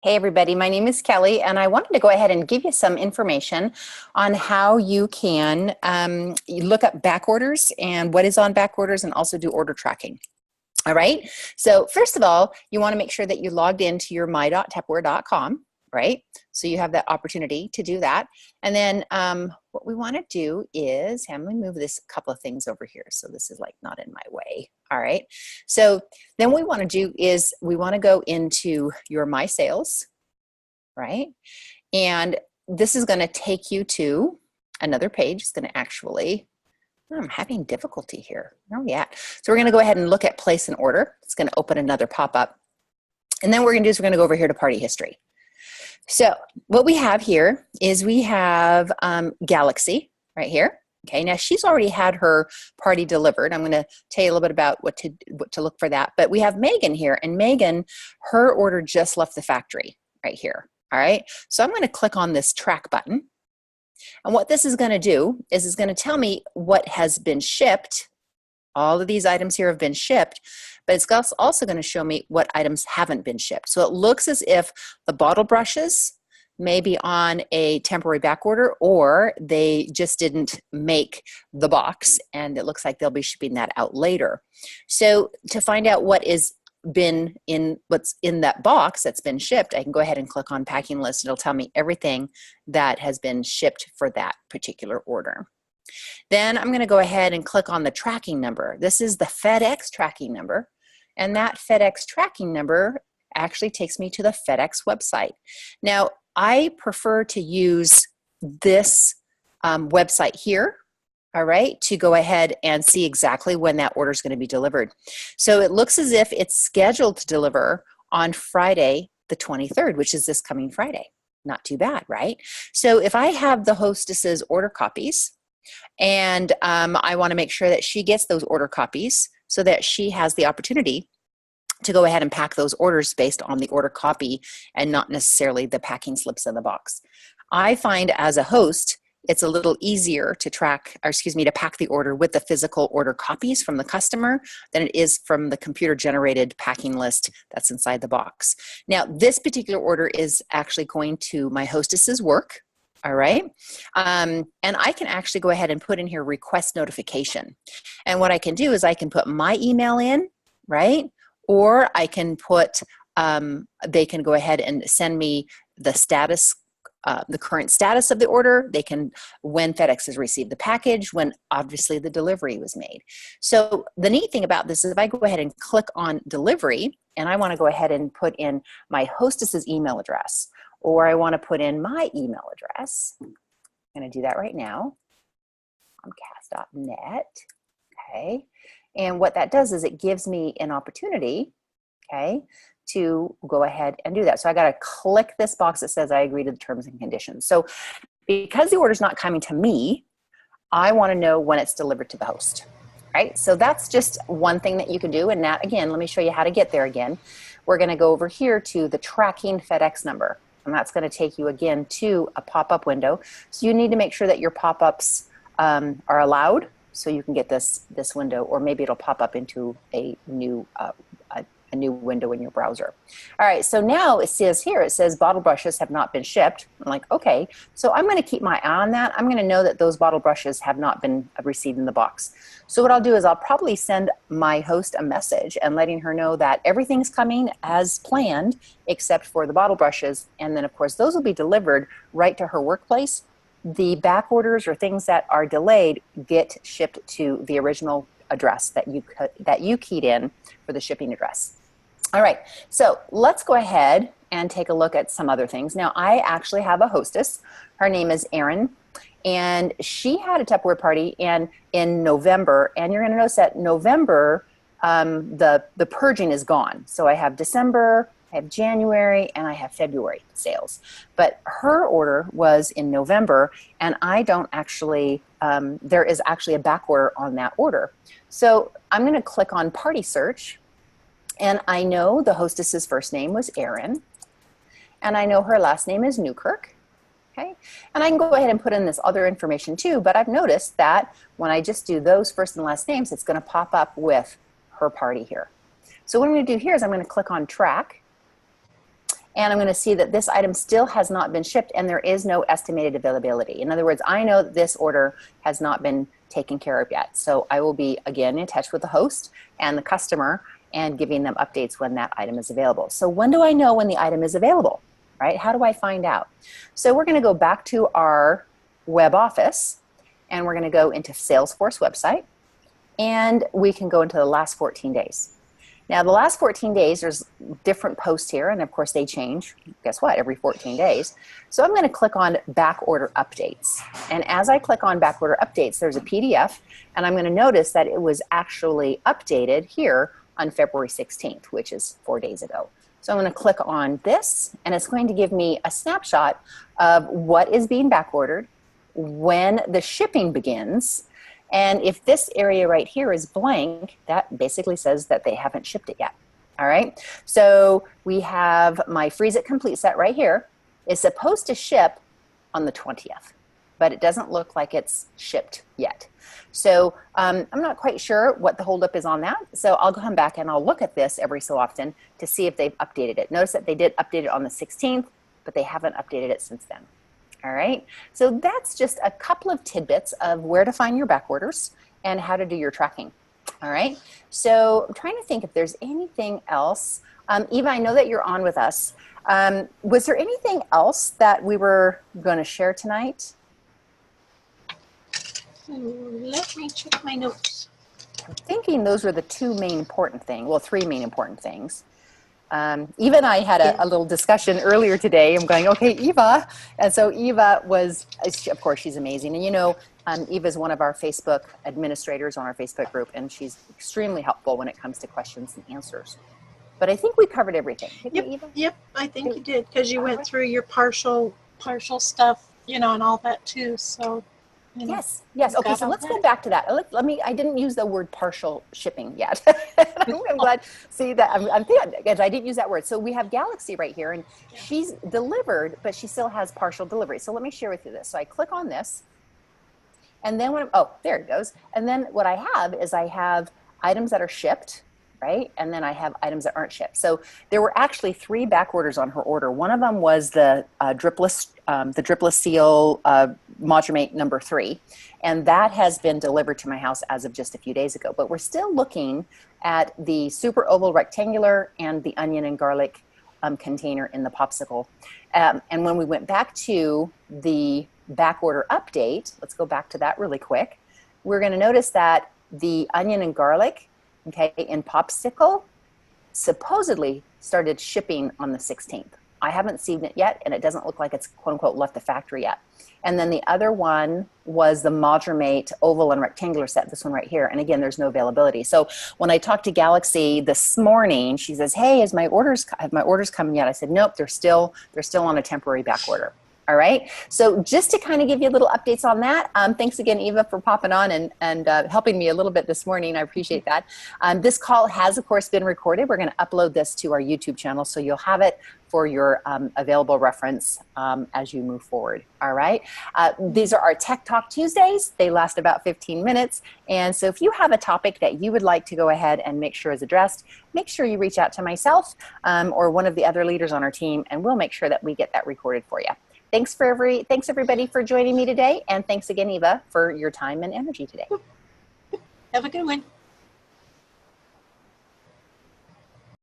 Hey everybody, my name is Kelly and I wanted to go ahead and give you some information on how you can you look up back orders and what is on back orders and also do order tracking. All right, so first of all, you want to make sure that you logged into your my.tupperware.com, right? So you have that opportunity to do that. And then what we want to do is, I'm going to move this couple of things over here. So this is like not in my way. All right. So then what we want to do is we want to go into your My Sales, right? And this is going to take you to another page. It's going to actually, I'm having difficulty here. Oh yeah. So we're going to go ahead and look at place an order. It's going to open another pop-up. And then what we're going to do is we're going to go over here to party history. So what we have here is we have Galaxy right here. Okay, now she's already had her party delivered. I'm going to tell you a little bit about what to look for that. But we have Megan here, and Megan, her order just left the factory right here. All right, so I'm going to click on this track button. And what this is going to do is it's going to tell me what has been shipped. All of these items here have been shipped, but it's also going to show me what items haven't been shipped. So it looks as if the bottle brushes may be on a temporary back order, or they just didn't make the box and it looks like they'll be shipping that out later. So to find out what's in that box that's been shipped, I can go ahead and click on packing list. It'll tell me everything that has been shipped for that particular order. Then I'm going to go ahead and click on the tracking number. This is the FedEx tracking number, and that FedEx tracking number actually takes me to the FedEx website. Now, I prefer to use this website here, all right, to go ahead and see exactly when that order is going to be delivered. So it looks as if it's scheduled to deliver on Friday the 23rd, which is this coming Friday. Not too bad, right? So if I have the hostess's order copies, and I want to make sure that she gets those order copies so that she has the opportunity to go ahead and pack those orders based on the order copy and not necessarily the packing slips in the box. I find as a host, it's a little easier to pack the order with the physical order copies from the customer than it is from the computer generated packing list that's inside the box. Now, this particular order is actually going to my hostess's work. All right. And I can actually go ahead and put in here request notification. And what I can do is I can put my email in, right? Or I can put, they can go ahead and send me the status, the current status of the order. They can, when FedEx has received the package, when obviously the delivery was made. So the neat thing about this is if I go ahead and click on delivery, and I want to go ahead and put in my hostess's email address, or I want to put in my email address. I'm going to do that right now. Comcast.net. Okay. And what that does is it gives me an opportunity, okay, to go ahead and do that. So I got to click this box that says I agree to the terms and conditions. So because the order is not coming to me, I want to know when it's delivered to the host. Right? So that's just one thing that you can do. And that, again, let me show you how to get there again. We're going to go over here to the tracking FedEx number. And that's going to take you again to a pop-up window. So you need to make sure that your pop-ups are allowed so you can get this window, or maybe it'll pop up into a new window in your browser. All right, so now it says here, it says bottle brushes have not been shipped. I'm like, okay, so I'm going to keep my eye on that. I'm going to know that those bottle brushes have not been received in the box. So what I'll do is I'll probably send my host a message and letting her know that everything's coming as planned except for the bottle brushes. And then of course those will be delivered right to her workplace. The back orders or things that are delayed get shipped to the original address that you keyed in for the shipping address. All right, so let's go ahead and take a look at some other things. Now, I actually have a hostess. Her name is Erin, and she had a Tupperware party in November, and you're going to notice that November, the purging is gone. So I have December, I have January, and I have February sales. But her order was in November, and I don't actually, there is actually a back order on that order. So I'm going to click on Party Search. And I know the hostess's first name was Erin, and I know her last name is Newkirk, okay? And I can go ahead and put in this other information too, but I've noticed that when I just do those first and last names, it's gonna pop up with her party here. So what I'm gonna do here is I'm gonna click on track, and I'm going to see that this item still has not been shipped and there is no estimated availability. In other words, I know that this order has not been taken care of yet. So I will be, again, in touch with the host and the customer and giving them updates when that item is available. So when do I know when the item is available, right? How do I find out? So we're going to go back to our web office, and we're going to go into Salesforce website, and we can go into the last 14 days. Now, the last 14 days, there's different posts here, and of course they change, guess what, every 14 days. So I'm going to click on back order updates. And as I click on back order updates, there's a PDF, and I'm going to notice that it was actually updated here on February 16th, which is 4 days ago. So I'm going to click on this, and it's going to give me a snapshot of what is being back ordered, when the shipping begins, and if this area right here is blank, that basically says that they haven't shipped it yet. All right, so we have my Freeze It Complete set right here. It's supposed to ship on the 20th, but it doesn't look like it's shipped yet. So I'm not quite sure what the holdup is on that. So I'll come back and I'll look at this every so often to see if they've updated it. Notice that they did update it on the 16th, but they haven't updated it since then. All right, so that's just a couple of tidbits of where to find your back orders and how to do your tracking. All right, so I'm trying to think if there's anything else. Eva, I know that you're on with us. Was there anything else that we were going to share tonight? Let me check my notes. I'm thinking those were the two main important things, well, three main important things. Eva and I had a little discussion earlier today. I'm going, okay, Eva. And so Eva was, of course, she's amazing. And you know, Eva is one of our Facebook administrators on our Facebook group, and she's extremely helpful when it comes to questions and answers. But I think we covered everything. Yep, Eva? Yep, I think you did, because you went through your partial stuff, you know, and all that too. So. You know, yes. Okay, so let's go back to that. I didn't use the word partial shipping yet. I'm glad, see that, I'm thinking, I didn't use that word. So we have Galaxy right here, and she's delivered, but she still has partial delivery. So let me share with you this. So I click on this, and then there it goes. And then what I have is I have items that are shipped, right? And then I have items that aren't shipped. So there were actually 3 back orders on her order. One of them was the dripless seal Modramate number 3. And that has been delivered to my house as of just a few days ago. But we're still looking at the super oval rectangular and the onion and garlic container in the popsicle. And when we went back to the back order update, let's go back to that really quick. We're going to notice that the onion and garlic, okay, in popsicle, supposedly started shipping on the 16th. I haven't seen it yet, and it doesn't look like it's quote unquote left the factory yet. And then the other one was the Modramate oval and rectangular set, this one right here. And again, there's no availability. So when I talked to Galaxy this morning, she says, hey, have my orders come yet? I said, nope, they're still on a temporary back order. All right, so just to kind of give you little updates on that, thanks again, Eva, for popping on and helping me a little bit this morning. I appreciate that. This call has, of course, been recorded. We're going to upload this to our YouTube channel, so you'll have it for your available reference as you move forward. All right, these are our Tech Talk Tuesdays. They last about 15 minutes. And so if you have a topic that you would like to go ahead and make sure is addressed, make sure you reach out to myself or one of the other leaders on our team, and we'll make sure that we get that recorded for you. Thanks everybody for joining me today, and thanks again, Eva, for your time and energy today. Have a good one.